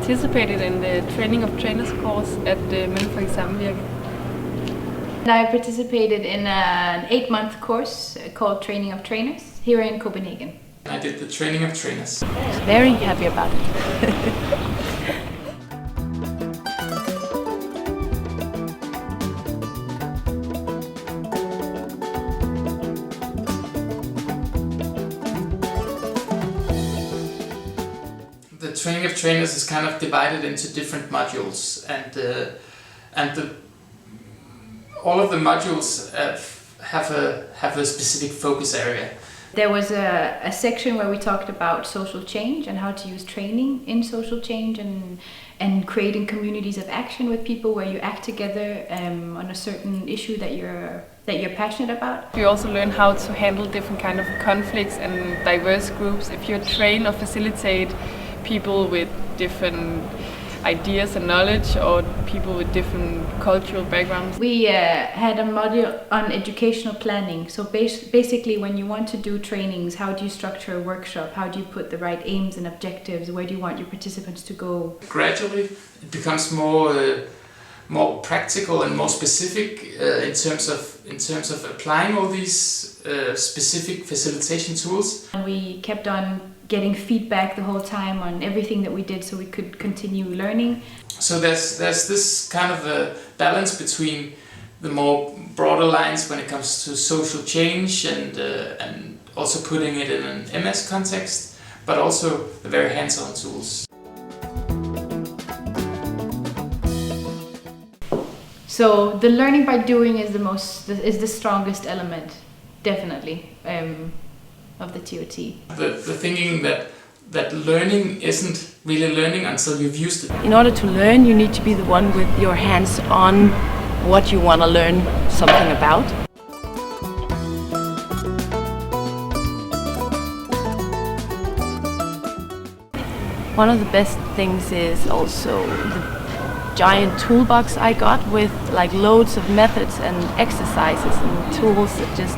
participated in the Training of Trainers course at the Mellemfolkeligt Samvirke. I participated in an 8-month course called Training of Trainers here in Copenhagen. I did the Training of Trainers. Very happy about it. The Training of Trainers is kind of divided into different modules, and all of the modules have a specific focus area. There was a section where we talked about social change and how to use training in social change and creating communities of action with people where you act together on a certain issue that you're passionate about. We also learn how to handle different kind of conflicts and diverse groups. If you train or facilitate people with different ideas and knowledge, or people with different cultural backgrounds. We had a module on educational planning. So basically when you want to do trainings, how do you structure a workshop? How do you put the right aims and objectives? Where do you want your participants to go? Gradually it becomes more practical and more specific in terms of applying all these specific facilitation tools. And we kept on getting feedback the whole time on everything that we did, so we could continue learning. So there's this kind of a balance between the more broader lines when it comes to social change and also putting it in an MS context, but also the very hands-on tools. So the learning by doing is the strongest element, definitely, of the TOT. The thinking that learning isn't really learning until you've used it. In order to learn, you need to be the one with your hands on what you want to learn something about. One of the best things is also the giant toolbox I got with like loads of methods and exercises and tools that just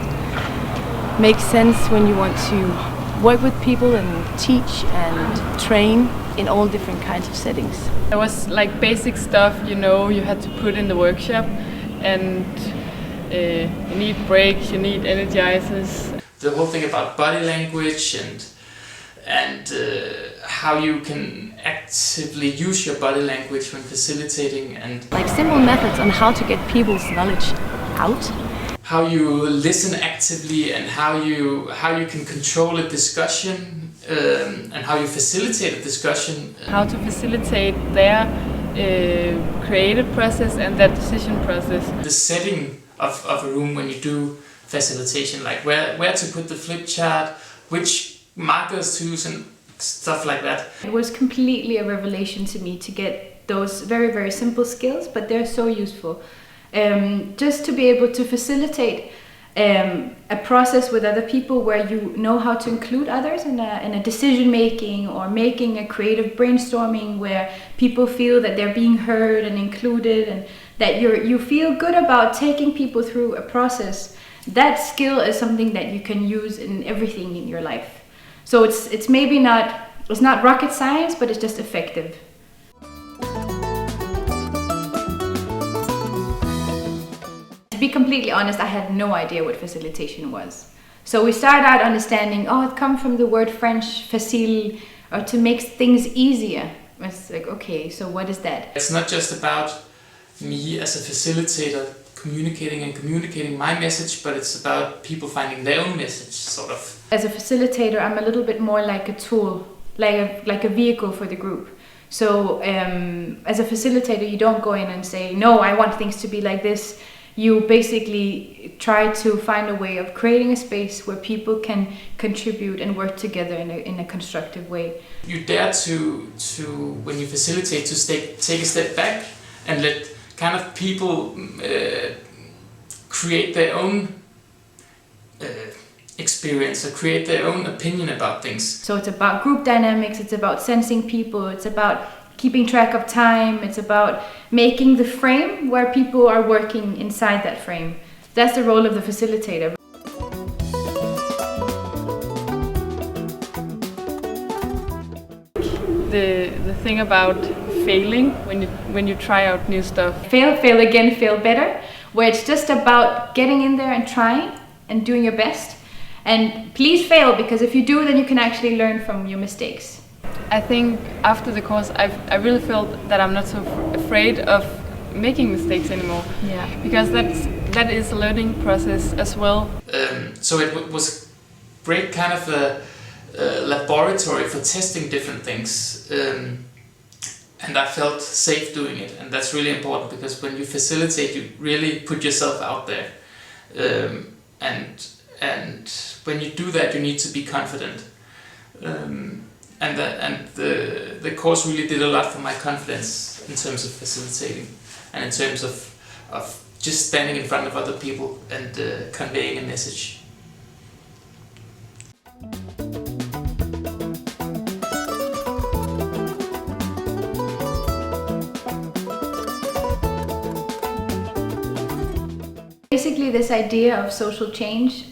make sense when you want to work with people and teach and train in all different kinds of settings. There was like basic stuff, you had to put in the workshop, and you need breaks, you need energizers. The whole thing about body language and how you can actively use your body language when facilitating, and like simple methods on how to get people's knowledge out. How you listen actively and how you can control a discussion and how you facilitate a discussion. How to facilitate their creative process and their decision process. The setting of a room when you do facilitation, like where to put the flip chart, which markers to use and stuff like that. It was completely a revelation to me to get those very, very simple skills, but they're so useful. Just to be able to facilitate a process with other people where you know how to include others in a decision making, or making a creative brainstorming where people feel that they're being heard and included, and that you feel good about taking people through a process. That skill is something that you can use in everything in your life. So it's maybe not rocket science, but it's just effective. To be completely honest, I had no idea what facilitation was. So we started out understanding, it comes from the word French, facile, or to make things easier. It's like, okay, so what is that? It's not just about me as a facilitator communicating my message, but it's about people finding their own message, sort of. As a facilitator, I'm a little bit more like a tool, like a vehicle for the group. So as a facilitator, you don't go in and say, no, I want things to be like this. You basically try to find a way of creating a space where people can contribute and work together in a constructive way. You dare to when you facilitate, to take a step back and let kind of people create their own experience or create their own opinion about things. So it's about group dynamics, it's about sensing people, it's about keeping track of time, it's about making the frame where people are working inside that frame. That's the role of the facilitator. The thing about failing when you try out new stuff. Fail, fail again, fail better, where it's just about getting in there and trying and doing your best. And please fail, because if you do, then you can actually learn from your mistakes. I think after the course, I really felt that I'm not so afraid of making mistakes anymore. Yeah. Because that is a learning process as well. So it was great kind of a laboratory for testing different things. And I felt safe doing it, and that's really important, because when you facilitate, you really put yourself out there. And when you do that, you need to be confident. And the course really did a lot for my confidence in terms of facilitating, and in terms of just standing in front of other people and conveying a message. Basically, this idea of social change,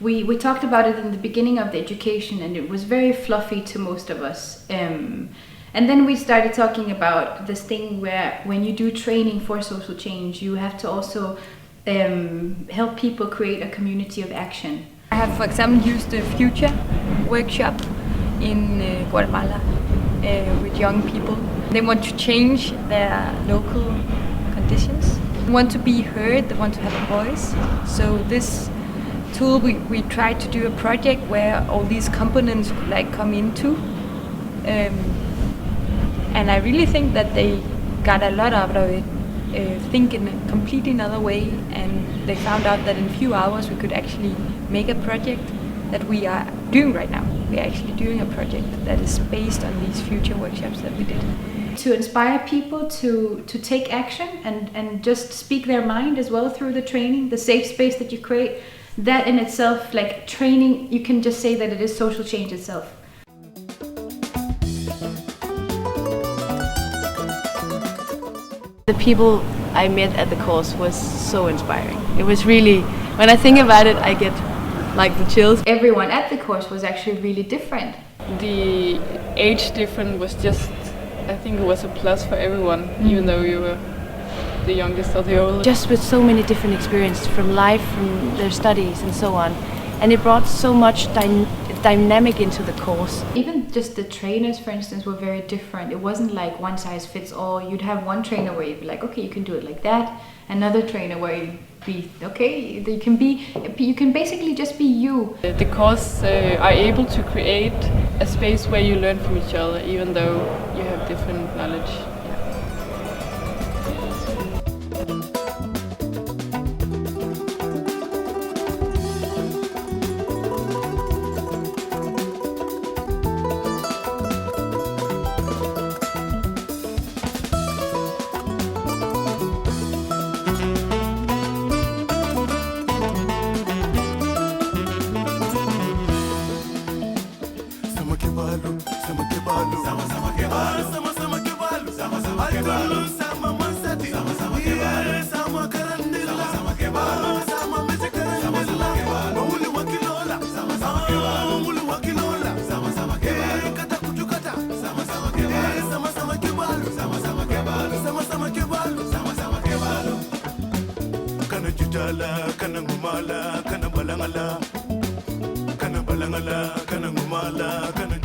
we talked about it in the beginning of the education, and it was very fluffy to most of us. And then we started talking about this thing where when you do training for social change, you have to also help people create a community of action. I have, for example, used the Future workshop in Guatemala with young people. They want to change their local conditions. They want to be heard, they want to have a voice. So this tool, we tried to do a project where all these components could like come into. And I really think that they got a lot out of it, think in a completely another way, and they found out that in a few hours we could actually make a project that we are doing right now. We are actually doing a project that is based on these Future workshops that we did. To inspire people to take action and just speak their mind as well through the training, the safe space that you create, that in itself, like training, you can just say that it is social change itself. The people I met at the course was so inspiring. It was really, when I think about it, I get like the chills. Everyone at the course was actually really different. The age difference was just, I think it was a plus for everyone, even though you were the youngest or the oldest. Just with so many different experiences from life, from their studies and so on. And it brought so much dynamic into the course. Even just the trainers, for instance, were very different. It wasn't like one size fits all. You'd have one trainer where you'd be like, okay, you can do it like that. Another trainer where you'd be, okay, you can basically just be you. The course are able to create a space where you learn from each other, even though you have different knowledge. Kana balangala, kana ngumala, kana